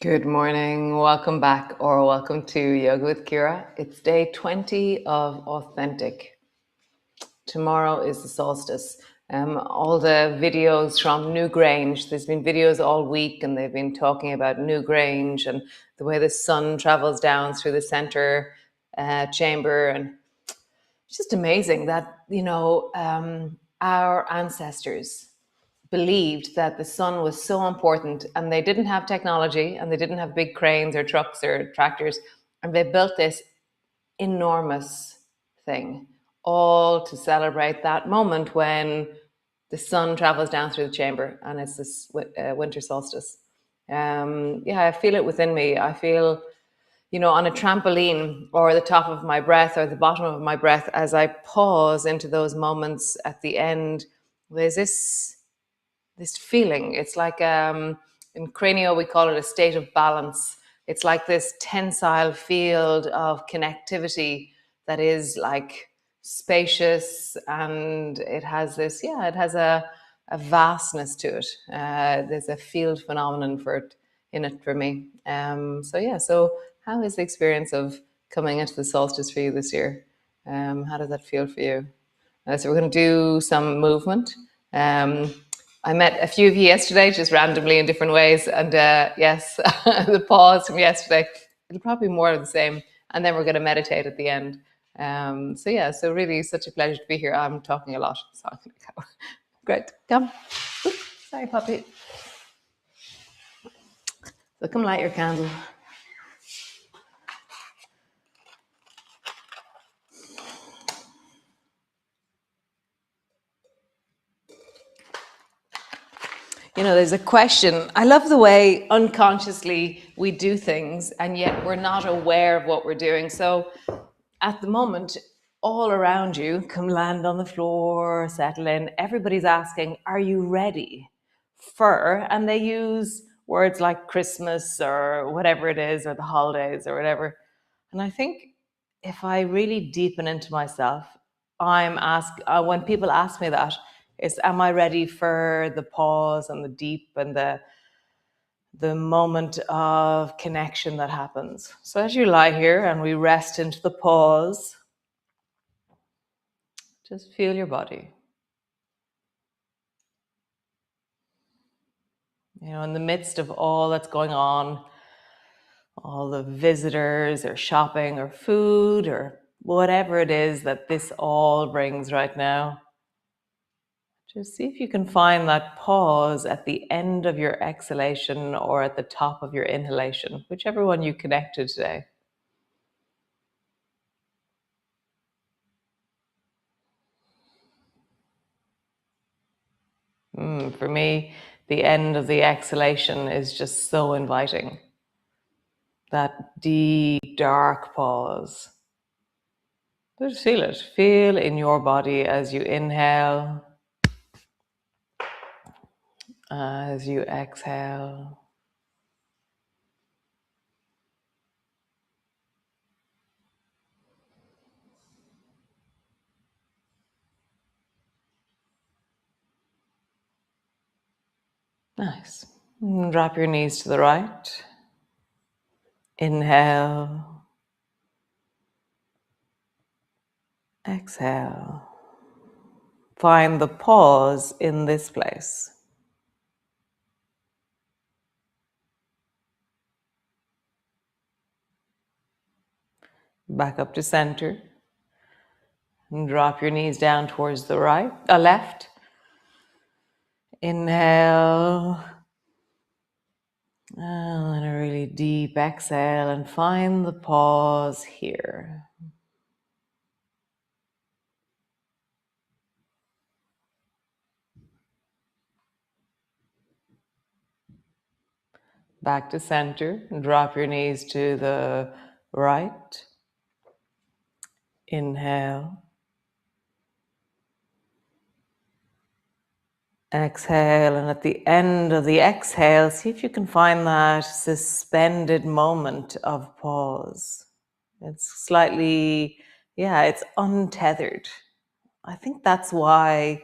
Good morning, welcome back or welcome to Yoga with Ciara. It's day 20 of Authentic. Tomorrow is the solstice. All the videos from Newgrange, there's been videos all week and they've been talking about Newgrange and the way the sun travels down through the center chamber. And it's just amazing that, our ancestors believed that the sun was so important and they didn't have technology and they didn't have big cranes or trucks or tractors. And they built this enormous thing all to celebrate that moment when the sun travels down through the chamber and it's this winter solstice. I feel it within me. I feel, on a trampoline or the top of my breath or the bottom of my breath, as I pause into those moments at the end, there's this feeling. It's like in Cranio, we call it a state of balance. It's like this tensile field of connectivity that is like spacious, and it has this, it has a vastness to it. There's a field phenomenon in it for me. So how is the experience of coming into the solstice for you this year? How does that feel for you? So we're going to do some movement. I met a few of you yesterday, just randomly in different ways. And yes, the pause from yesterday, it'll probably be more of the same. And then we're going to meditate at the end. So really such a pleasure to be here. I'm talking a lot, so I'm going to go. Great, come. Oops, sorry, puppy. So come light your candle. There's a question. I love the way unconsciously we do things and yet we're not aware of what we're doing. So at the moment, all around you, come land on the floor, settle in. Everybody's asking, are you ready for? And they use words like Christmas or whatever it is, or the holidays or whatever. And I think if I really deepen into myself, I'm asked, when people ask me that, is am I ready for the pause and the deep and the moment of connection that happens? So as you lie here and we rest into the pause, just feel your body. In the midst of all that's going on, all the visitors or shopping or food or whatever it is that this all brings right now, just see if you can find that pause at the end of your exhalation or at the top of your inhalation, whichever one you connected today. For me, the end of the exhalation is just so inviting. That deep, dark pause. Just feel it. Feel in your body as you inhale, as you exhale. Nice. And drop your knees to the right. Inhale. Exhale. Find the pause in this place. Back up to center. And drop your knees down towards the left. Inhale. And a really deep exhale, and find the pause here. Back to center, and drop your knees to the right. Inhale. Exhale, and at the end of the exhale, see if you can find that suspended moment of pause. It's slightly, it's untethered. I think that's why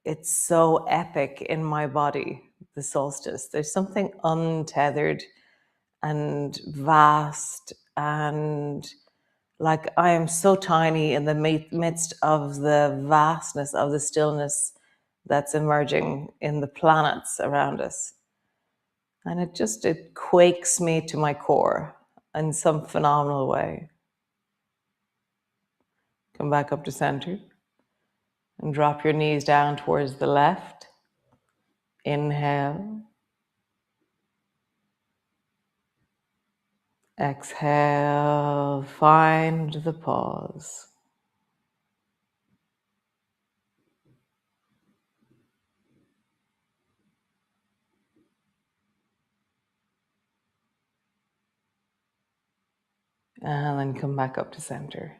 it's so epic in my body, the solstice. There's something untethered and vast, and like I am so tiny in the midst of the vastness of the stillness that's emerging in the planets around us. And it quakes me to my core in some phenomenal way. Come back up to center and drop your knees down towards the left. Inhale. Exhale. Find the pause. And then come back up to center.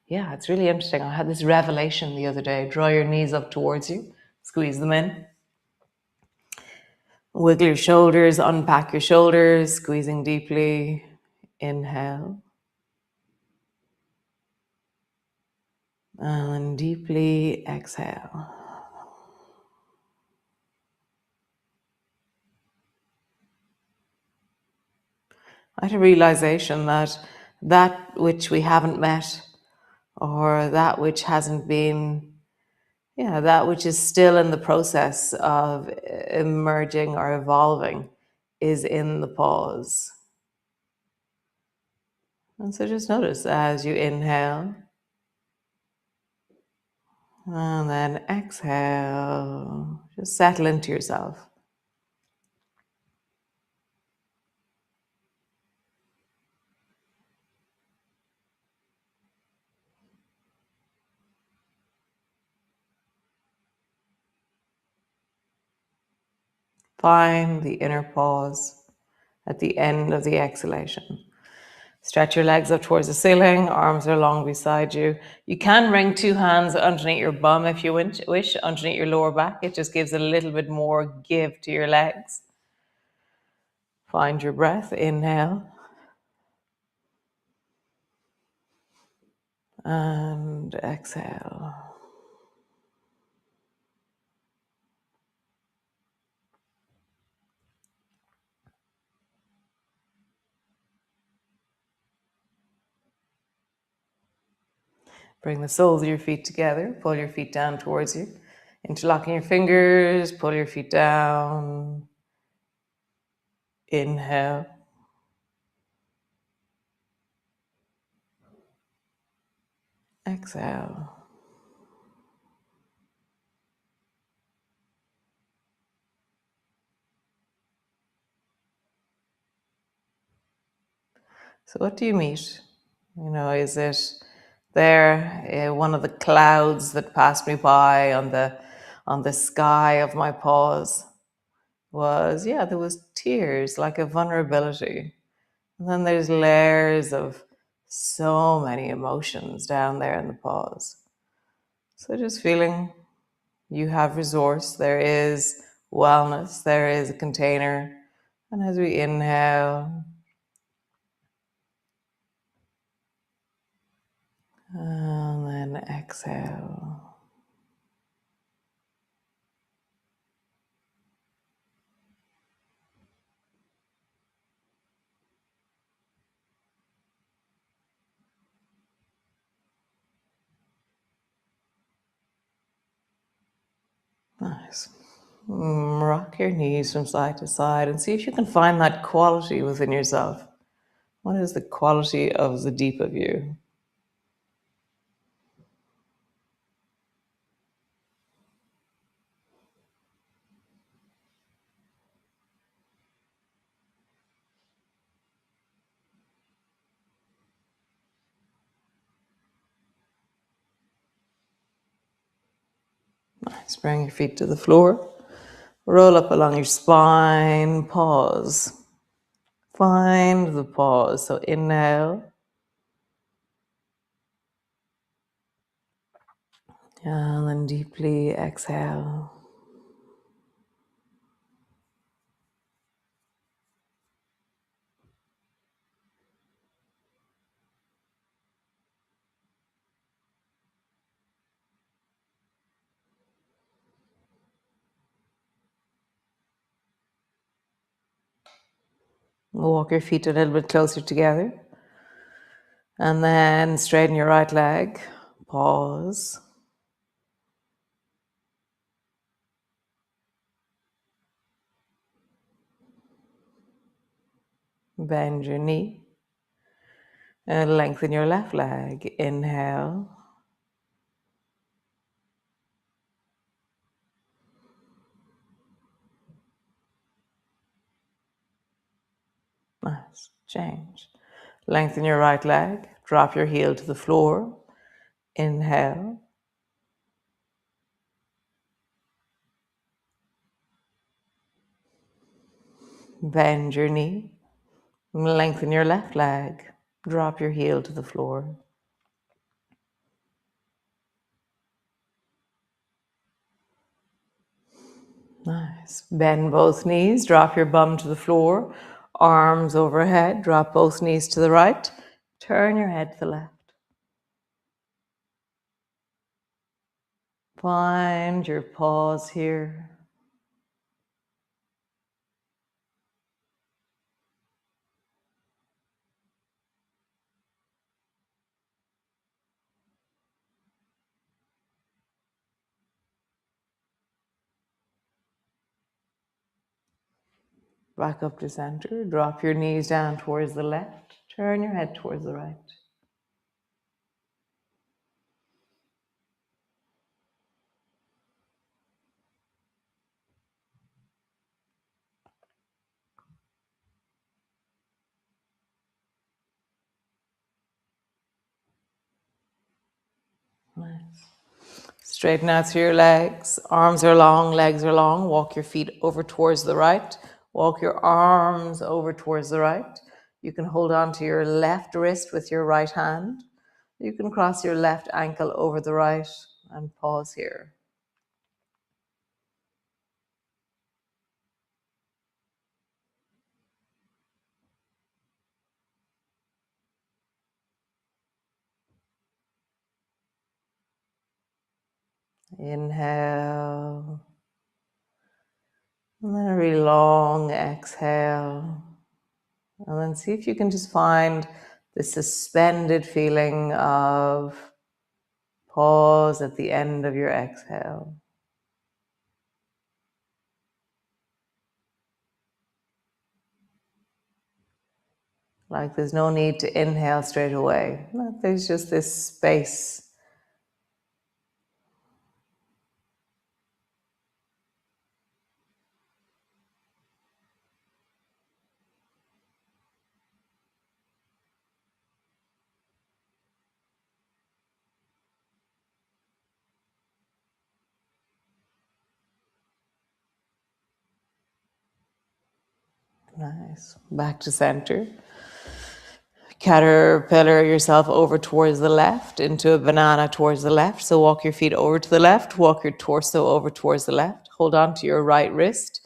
Yeah, it's really interesting. I had this revelation the other day. Draw your knees up towards you. Squeeze them in. Wiggle your shoulders, unpack your shoulders, squeezing deeply. Inhale. And deeply exhale. I had a realization that that which we haven't met, or that which hasn't been, that which is still in the process of emerging or evolving, is in the pause. And so just notice as you inhale and then exhale, just settle into yourself. Find the inner pause at the end of the exhalation. Stretch your legs up towards the ceiling, arms are long beside you. You can bring two hands underneath your bum if you wish, underneath your lower back. It just gives a little bit more give to your legs. Find your breath, inhale. And exhale. Bring the soles of your feet together. Pull your feet down towards you. Interlocking your fingers, pull your feet down. Inhale. Exhale. So what do you meet? Is it there, one of the clouds that passed me by on the sky of my pause was, there was tears, like a vulnerability. And then there's layers of so many emotions down there in the pause. So just feeling you have resource, there is wellness, there is a container. And as we inhale, and then exhale. Nice. Rock your knees from side to side and see if you can find that quality within yourself. What is the quality of the deep of you? Nice. Bring your feet to the floor. Roll up along your spine. Pause. Find the pause. So inhale. And then deeply exhale. Walk your feet a little bit closer together. And then straighten your right leg. Pause. Bend your knee. And lengthen your left leg. Inhale. Nice. Change. Lengthen your right leg. Drop your heel to the floor. Inhale. Bend your knee. Lengthen your left leg. Drop your heel to the floor. Nice. Bend both knees. Drop your bum to the floor. Arms overhead. Drop both knees to the right. Turn your head to the left. Find your pause here. Back up to center. Drop your knees down towards the left. Turn your head towards the right. Nice. Straighten out through your legs. Arms are long, legs are long. Walk your feet over towards the right. Walk your arms over towards the right. You can hold on to your left wrist with your right hand. You can cross your left ankle over the right and pause here. Inhale. And then a really long exhale. And then see if you can just find the suspended feeling of pause at the end of your exhale. Like there's no need to inhale straight away. There's just this space. Nice. Back to center. Caterpillar yourself over towards the left into a banana towards the left. So walk your feet over to the left, walk your torso over towards the left. Hold on to your right wrist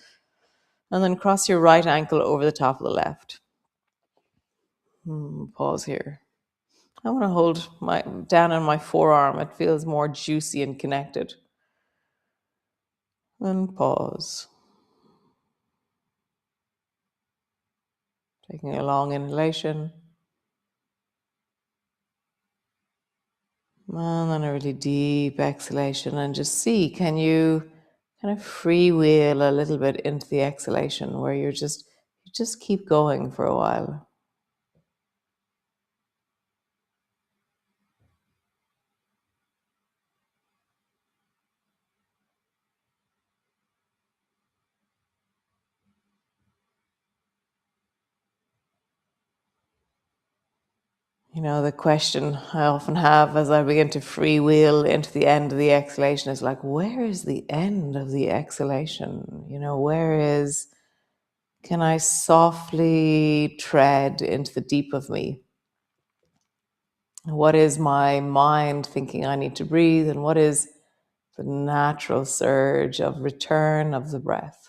and then cross your right ankle over the top of the left. Pause here. I want to hold my down on my forearm. It feels more juicy and connected. And pause. Taking a long inhalation. And then a really deep exhalation. And just see, can you kind of freewheel a little bit into the exhalation where you just keep going for a while. You know, the question I often have as I begin to freewheel into the end of the exhalation is like, where is the end of the exhalation? You know, can I softly tread into the deep of me? What is my mind thinking I need to breathe? And what is the natural surge of return of the breath?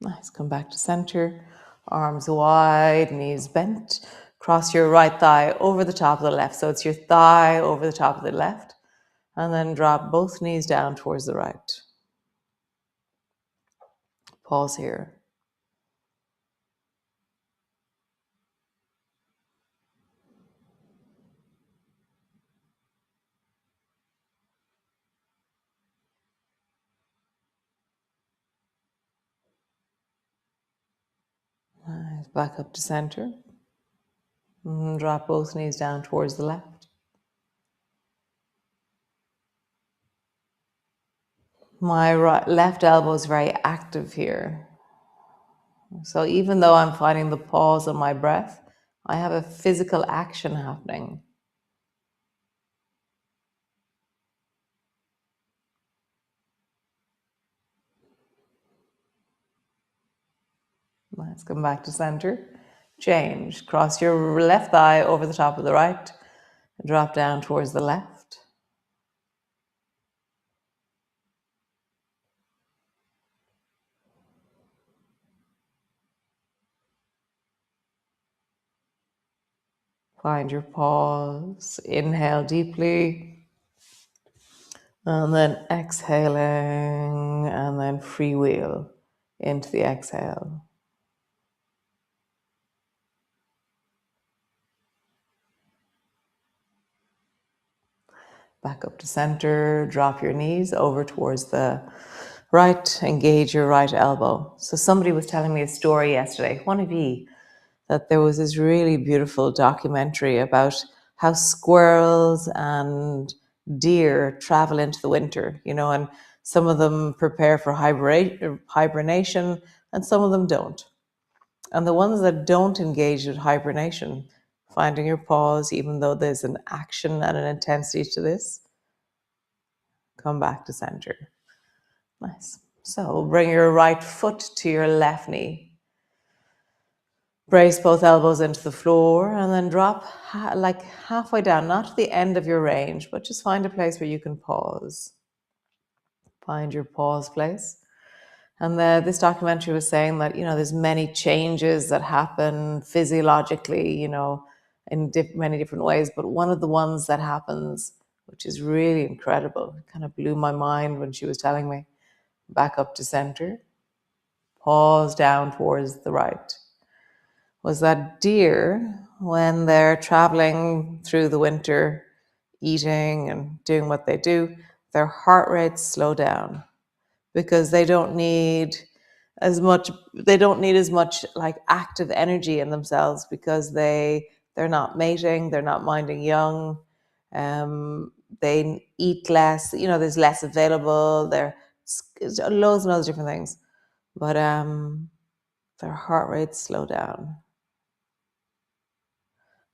Nice. Come back to center. Arms wide, knees bent. Cross your right thigh over the top of the left. So it's your thigh over the top of the left. And then drop both knees down towards the right. Pause here. Nice. Back up to center. And drop both knees down towards the left. My left elbow is very active here. So even though I'm finding the pause on my breath, I have a physical action happening. Let's come back to center. Change. Cross your left thigh over the top of the right. Drop down towards the left. Find your pause. Inhale deeply. And then exhaling. And then freewheel into the exhale. Back up to center. Drop your knees over towards the right. Engage your right elbow. So somebody was telling me a story yesterday, one of you, that there was this really beautiful documentary about how squirrels and deer travel into the winter, and some of them prepare for hibernation and some of them don't. And the ones that don't engage with hibernation, finding your pause, even though there's an action and an intensity to this, come back to center. Nice. So bring your right foot to your left knee. Brace both elbows into the floor and then drop like halfway down, not to the end of your range, but just find a place where you can pause. Find your pause place. And this documentary was saying that, there's many changes that happen physiologically, in many different ways. But one of the ones that happens, which is really incredible, it kind of blew my mind when she was telling me, back up to center, pause down towards the right, was that deer, when they're traveling through the winter, eating and doing what they do, their heart rates slow down because they don't need as much like active energy in themselves because they're not mating, they're not minding young, they eat less, there's less available, there's loads and loads of different things, but their heart rates slow down.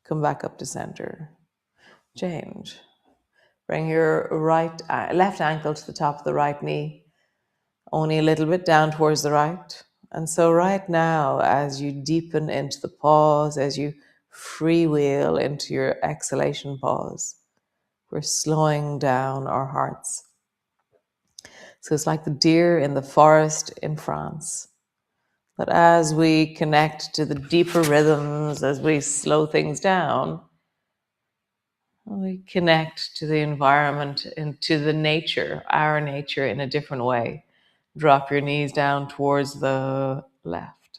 Come back up to center. Change. Bring your left ankle to the top of the right knee, only a little bit down towards the right. And so right now, as you deepen into the pause, as you freewheel into your exhalation pause, we're slowing down our hearts. So it's like the deer in the forest in France. But as we connect to the deeper rhythms, as we slow things down, we connect to the environment and to the nature, our nature, in a different way. Drop your knees down towards the left.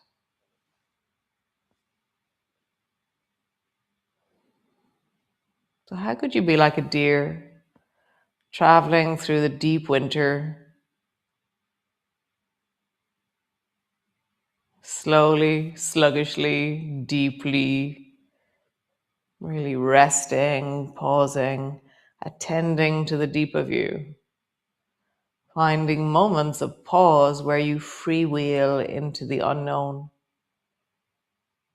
So how could you be like a deer traveling through the deep winter, slowly, sluggishly, deeply, really resting, pausing, attending to the deep of you, finding moments of pause where you freewheel into the unknown.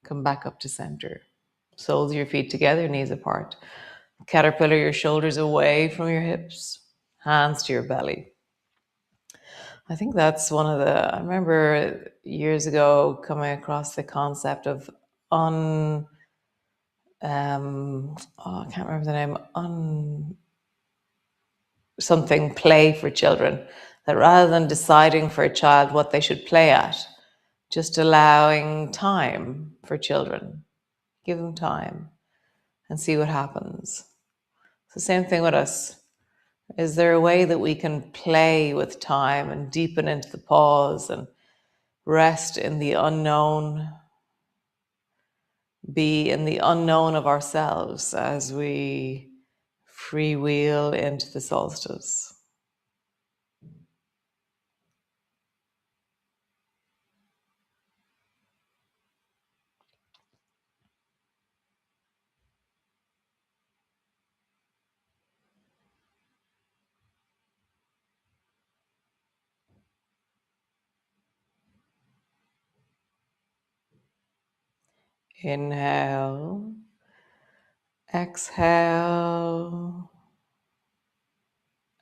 Come back up to center. Soles of your feet together, knees apart. Caterpillar, your shoulders away from your hips, hands to your belly. I think that's I remember years ago coming across the concept of I can't remember the name, something play for children, that rather than deciding for a child what they should play at, just allowing time for children. Give them time and see what happens. It's the same thing with us. Is there a way that we can play with time and deepen into the pause and rest in the unknown, be in the unknown of ourselves as we freewheel into the solstice? Inhale, exhale,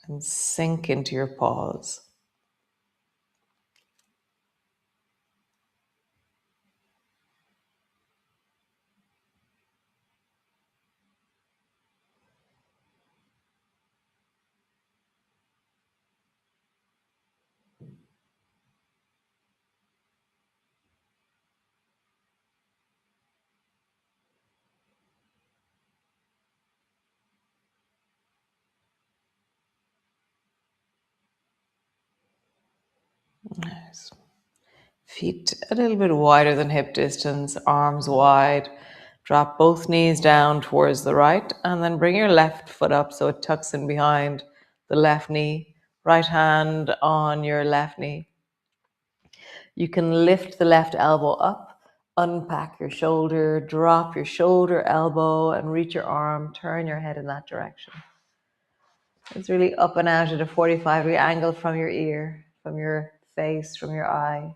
and sink into your pause. Nice. Feet a little bit wider than hip distance, arms wide. Drop both knees down towards the right and then bring your left foot up so it tucks in behind the left knee. Right hand on your left knee. You can lift the left elbow up, unpack your shoulder, drop your shoulder, elbow, and reach your arm. Turn your head in that direction. It's really up and out at a 45-degree angle from your ear, from your face, from your eye.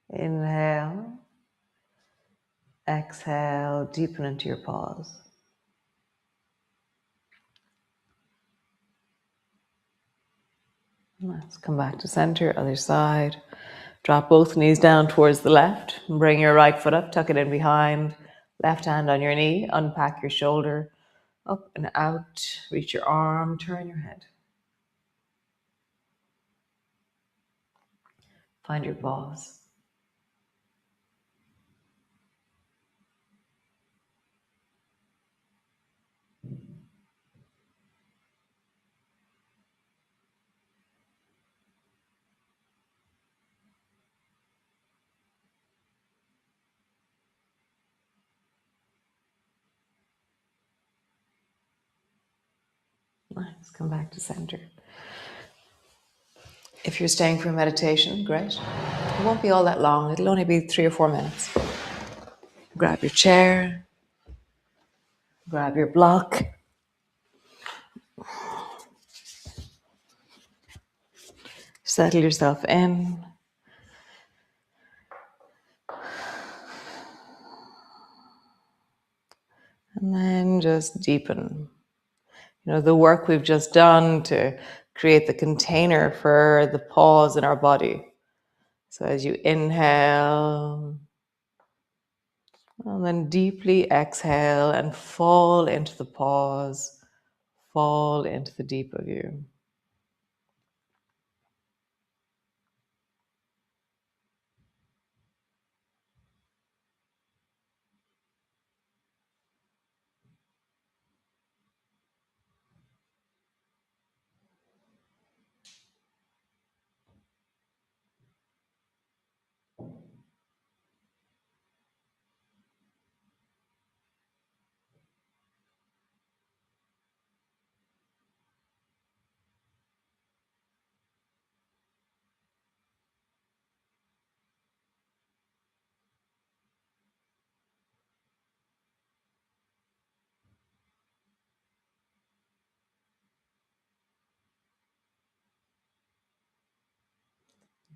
Inhale, exhale, deepen into your pause. Let's come back to center, other side. Drop both knees down towards the left. Bring your right foot up, tuck it in behind. Left hand on your knee, unpack your shoulder. Up and out, reach your arm, turn your head. Find your pause. Nice, come back to center. If you're staying for meditation, great. It won't be all that long. It'll only be 3 or 4 minutes. Grab your chair, grab your block. Settle yourself in. And then just deepen. You know, the work we've just done to create the container for the pause in our body. So as you inhale, and then deeply exhale and fall into the pause, fall into the deep of you.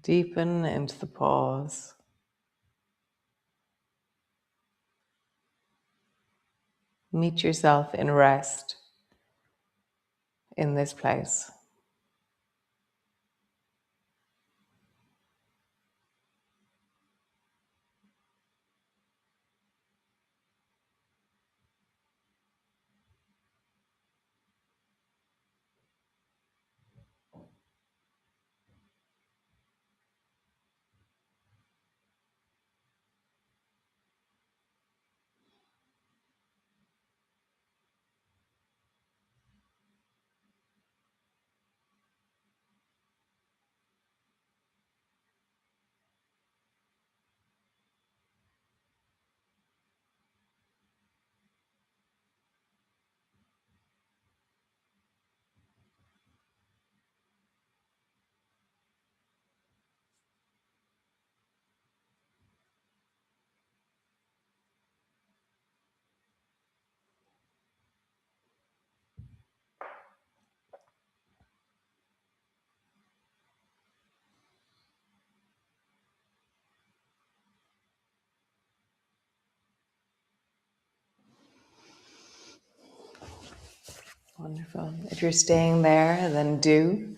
Deepen into the pause. Meet yourself in rest in this place. Wonderful. If you're staying there, then do.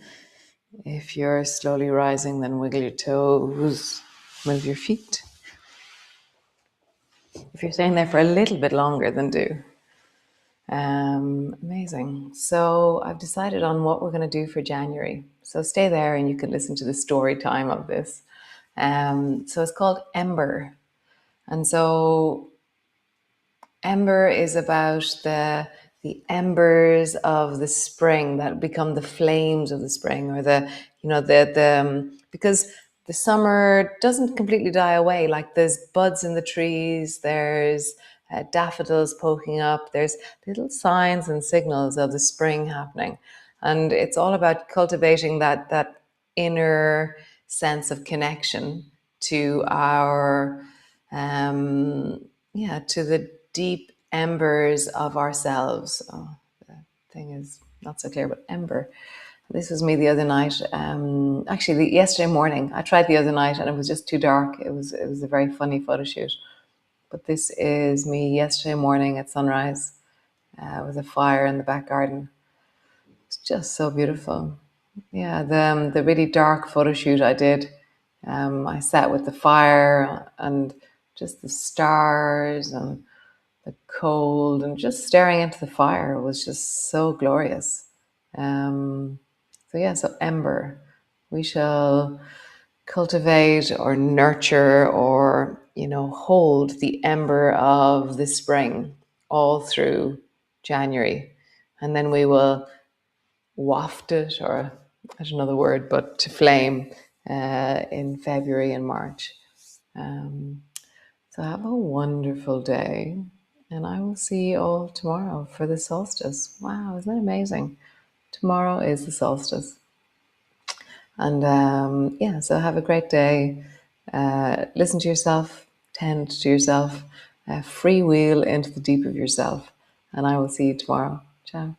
If you're slowly rising, then wiggle your toes, move your feet. If you're staying there for a little bit longer, then do. Amazing. So I've decided on what we're going to do for January. So stay there and you can listen to the story time of this. So it's called Ember. And so Ember is about the embers of the spring that become the flames of the spring, or because the summer doesn't completely die away. Like there's buds in the trees, there's daffodils poking up, there's little signs and signals of the spring happening, and it's all about cultivating that inner sense of connection to our to the deep embers of ourselves. Oh, the thing is not so clear, but ember. This was me the other night. Yesterday morning. I tried the other night and it was just too dark. It was a very funny photo shoot. But this is me yesterday morning at sunrise with a fire in the back garden. It's just so beautiful. Yeah, the really dark photo shoot I did. I sat with the fire and just the stars and the cold, and just staring into the fire was just so glorious. So ember. We shall cultivate or nurture or, hold the ember of the spring all through January. And then we will waft it, or I don't know the word, but to flame in February and March. So have a wonderful day, and I will see you all tomorrow for the solstice. Wow, isn't that amazing? Tomorrow is the solstice. And so have a great day. Listen to yourself, tend to yourself, freewheel into the deep of yourself. And I will see you tomorrow. Ciao.